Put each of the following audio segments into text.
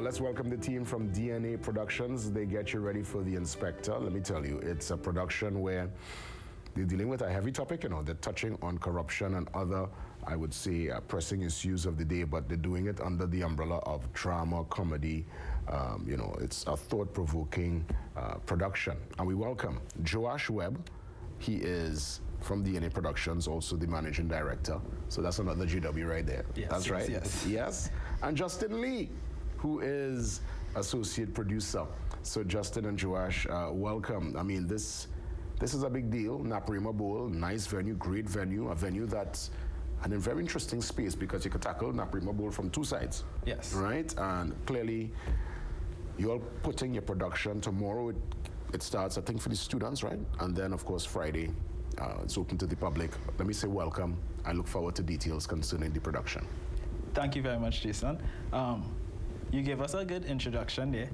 let's welcome the team from DNA Productions. They get you ready for The Inspector. Let me tell you, it's a production where they're dealing with a heavy topic, they're touching on corruption and other, I would say, pressing issues of the day, but they're doing it under the umbrella of drama, comedy. It's a thought-provoking production. And we welcome Joash Webb. He is from DNA Productions, also the managing director. So that's another GW right there. Yes, that's right. Yes. And Justin Lee, who is associate producer. So Justin and Joash, welcome. I mean, this is a big deal. Naprima Bowl, nice venue, great venue, a venue that's in a very interesting space because you could tackle Naprima Bowl from two sides. Yes. Right? And clearly, you're putting your production tomorrow. It starts, I think, for the students, right? And then, of course, Friday, it's open to the public. Let me say welcome. I look forward to details concerning the production. Thank you very much, Jason. You gave us a good introduction there.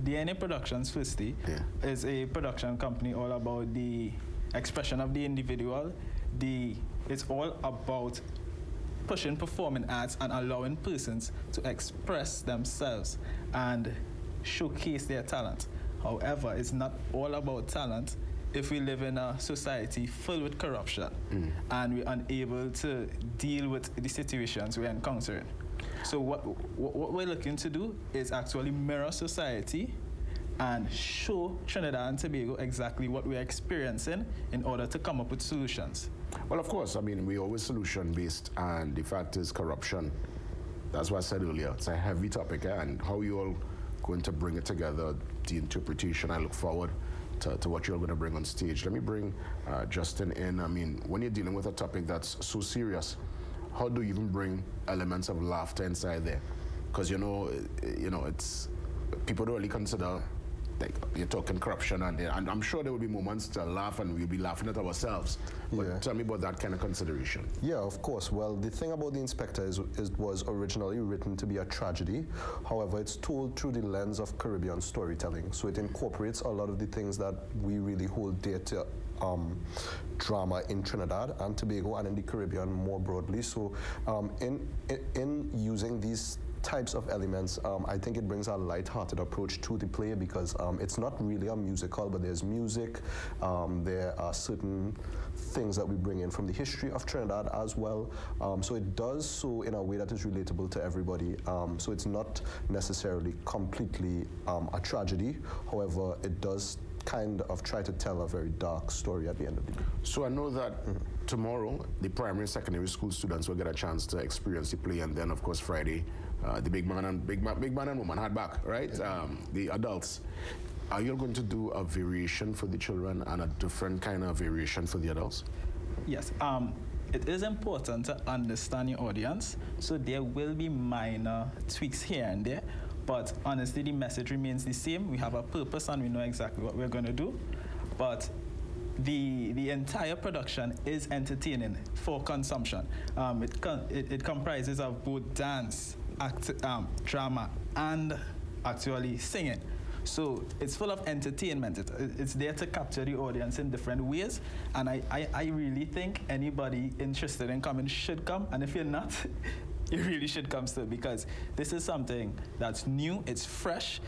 DNA Productions, firstly, is a production company all about the expression of the individual. It's all about pushing performing arts and allowing persons to express themselves and showcase their talent. However, it's not all about talent if we live in a society filled with corruption and we're unable to deal with the situations we're encountering. So what we're looking to do is actually mirror society and show Trinidad and Tobago exactly what we're experiencing in order to come up with solutions. Well, of course, I mean, we're always solution-based, and the fact is corruption. That's what I said earlier. It's a heavy topic, and how you all going to bring it together, the interpretation. I look forward to what you're going to bring on stage. Let me bring Justin in. I mean, when you're dealing with a topic that's so serious, how do you even bring elements of laughter inside there? Because it's people don't really consider, like, you're talking corruption, and I'm sure there will be moments to laugh, and we'll be laughing at ourselves. But tell me about that kind of consideration. Yeah, of course. Well, the thing about The Inspector is it was originally written to be a tragedy. However, it's told through the lens of Caribbean storytelling. So it incorporates a lot of the things that we really hold dear to drama in Trinidad and Tobago and in the Caribbean more broadly. So in using these types of elements, I think it brings a light-hearted approach to the play because it's not really a musical, but there's music. There are certain things that we bring in from the history of Trinidad as well. So it does so in a way that is relatable to everybody. So it's not necessarily completely a tragedy. However, it does kind of try to tell a very dark story at the end of the day. So I know that tomorrow, the primary and secondary school students will get a chance to experience the play, and then, of course, Friday, the big man and woman had back, right? The adults. Are you going to do a variation for the children and a different kind of variation for the adults? Yes. It is important to understand your audience, so there will be minor tweaks here and there, but honestly, the message remains the same. We have a purpose and we know exactly what we're going to do, but the entire production is entertaining for consumption. It comprises of both dance, drama, and actually singing. So it's full of entertainment. It's there to capture the audience in different ways. And I really think anybody interested in coming should come. And if you're not, you really should come still, because this is something that's new, it's fresh.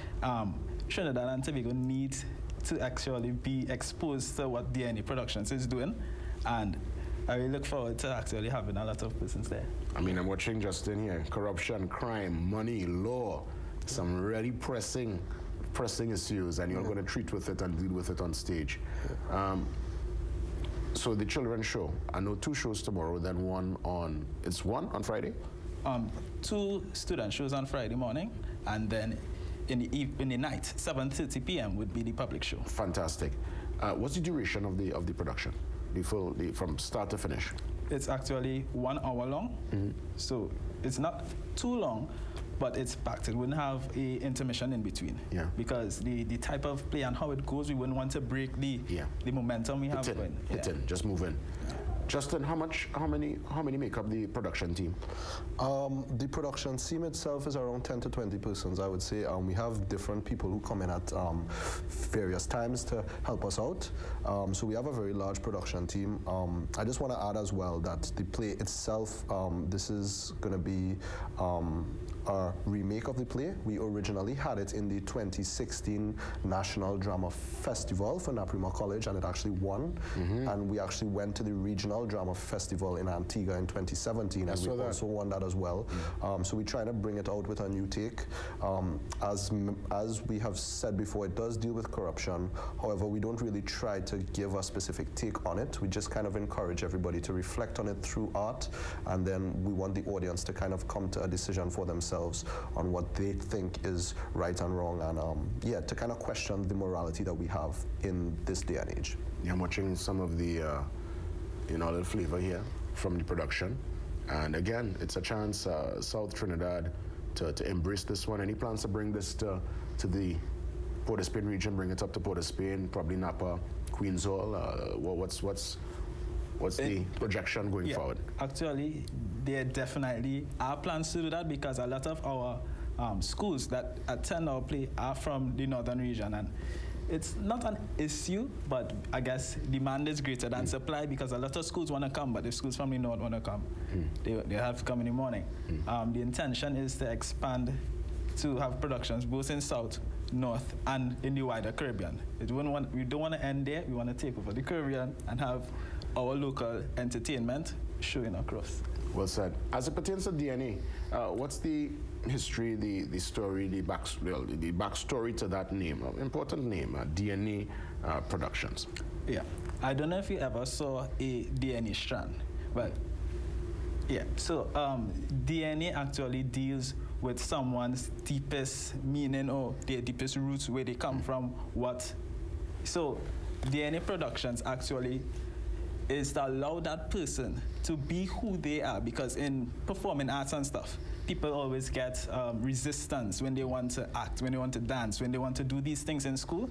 Trinidad and Tobago needs to actually be exposed to what DNA Productions is doing. And I really look forward to actually having a lot of persons there. I mean, I'm watching Justin here. Corruption, crime, money, law, some really pressing issues, and you're going to treat with it and deal with it on stage. So the children's show, I know 2 shows tomorrow, then one on Friday? 2 student shows on Friday morning, and then in the night, 7:30 p.m. would be the public show. Fantastic. What's the duration of the production, from start to finish? It's actually 1 hour long, so it's not too long, but it's packed. It wouldn't have a intermission in between. Yeah. Because the type of play and how it goes, we wouldn't want to break the momentum we have. Hit in, just move in. Yeah. Justin, how many make up the production team? The production team itself is around 10 to 20 persons, I would say. We have different people who come in at various times to help us out. So we have a very large production team. I just want to add as well that the play itself, this is going to be a remake of the play. We originally had it in the 2016 National Drama Festival for Naprima College, and it actually won. And we actually went to the Regional Drama Festival in Antigua in 2017, and we also won that as well. So we're trying to bring it out with a new take. As we have said before, it does deal with corruption. However, we don't really try to give a specific take on it. We just kind of encourage everybody to reflect on it through art, and then we want the audience to kind of come to a decision for themselves on what they think is right and wrong, and yeah, to kind of question the morality that we have in this day and age. Yeah, I'm watching some of the, little flavor here from the production. And again, it's a chance, South Trinidad, to embrace this one. Any plans to bring this to the Port of Spain region, bring it up to Port of Spain, probably Napa, Queens Hall? What's the projection going forward? Actually, there definitely are plans to do that, because a lot of our schools that attend our play are from the northern region, and it's not an issue, but I guess demand is greater than supply, because a lot of schools want to come, but if schools from the north want to come, they have to come in the morning. The intention is to expand to have productions both in South, North, and in the wider Caribbean. We don't want to end there. We want to take over the Caribbean and have our local entertainment showing across. Well said. As it pertains to DNA, what's the history, the story, the backstory to that name, important name, DNA Productions? Yeah, I don't know if you ever saw a DNA strand, but yeah. So DNA actually deals with someone's deepest meaning or their deepest roots, where they come from. So DNA Productions actually is to allow that person to be who they are, because in performing arts and stuff, people always get resistance when they want to act, when they want to dance, when they want to do these things in school.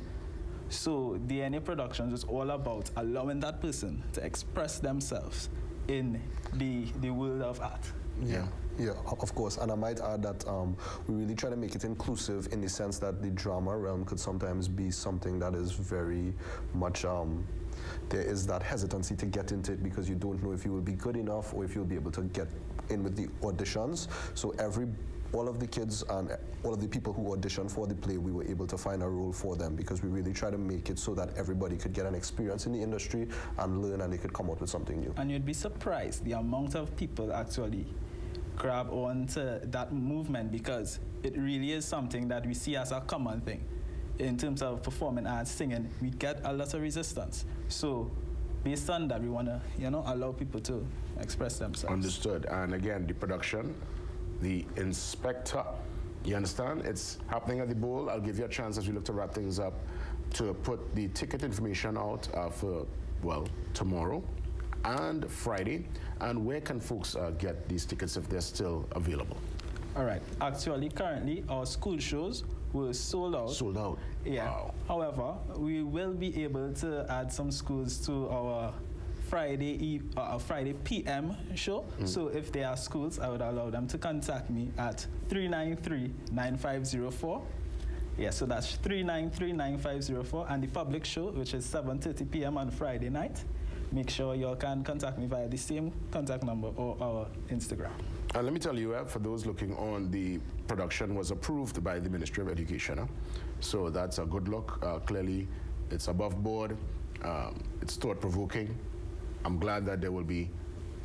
So DNA Productions is all about allowing that person to express themselves in the world of art. Yeah, of course. And I might add that we really try to make it inclusive, in the sense that the drama realm could sometimes be something that is very much, there is that hesitancy to get into it, because you don't know if you will be good enough or if you'll be able to get in with the auditions. So all of the kids and all of the people who auditioned for the play, we were able to find a role for them, because we really try to make it so that everybody could get an experience in the industry and learn, and they could come out with something new. And you'd be surprised the amount of people actually grab onto that movement, because it really is something that we see as a common thing. In terms of performing arts, singing, we get a lot of resistance. So based on that, we want to, allow people to express themselves. Understood. And again, the production, the inspector, you understand? It's happening at the Bowl. I'll give you a chance, as we look to wrap things up, to put the ticket information out for, tomorrow and Friday. And where can folks get these tickets if they're still available? All right. Actually, currently, our school shows were sold out. Sold out? Yeah. Wow. However, we will be able to add some schools to our Friday PM show. So if there are schools, I would allow them to contact me at 393-9504. Yeah, so that's 393-9504. And the public show, which is 7:30 p.m. on Friday night. Make sure you all can contact me via the same contact number or our Instagram. And let me tell you, for those looking on, the production was approved by the Ministry of Education. So that's a good look. Clearly, it's above board. It's thought-provoking. I'm glad that there will be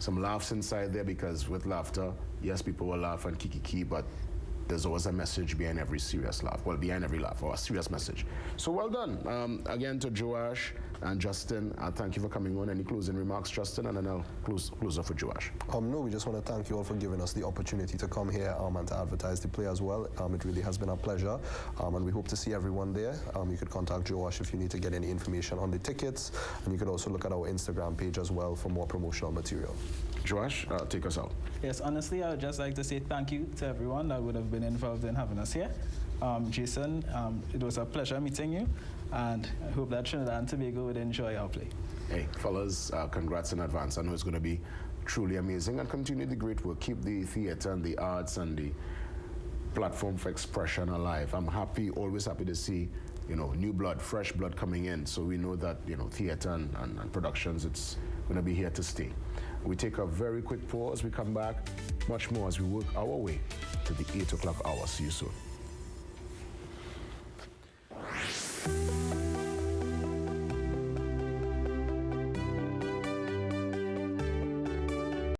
some laughs inside there, because with laughter, yes, people will laugh and kiki, but there's always a message behind every serious laugh. Well, behind every laugh, or a serious message. So well done. Again, to Joash and Justin, thank you for coming on. Any closing remarks, Justin? And then I'll close off with Joash. No, we just want to thank you all for giving us the opportunity to come here and to advertise the play as well. It really has been a pleasure, and we hope to see everyone there. You could contact Joash if you need to get any information on the tickets, and you could also look at our Instagram page as well for more promotional material. Joash, take us out. Yes, honestly, I would just like to say thank you to everyone that would have been involved in having us here. Jason, it was a pleasure meeting you, and I hope that Trinidad and Tobago would enjoy our play. Hey, fellas, congrats in advance. I know it's going to be truly amazing, and continue the great work. Keep the theater and the arts and the platform for expression alive. I'm happy, always happy to see, new blood, fresh blood coming in. So we know that, theater and productions, it's going to be here to stay. We take a very quick pause. We come back, much more as we work our way to the 8 o'clock hour. See you soon.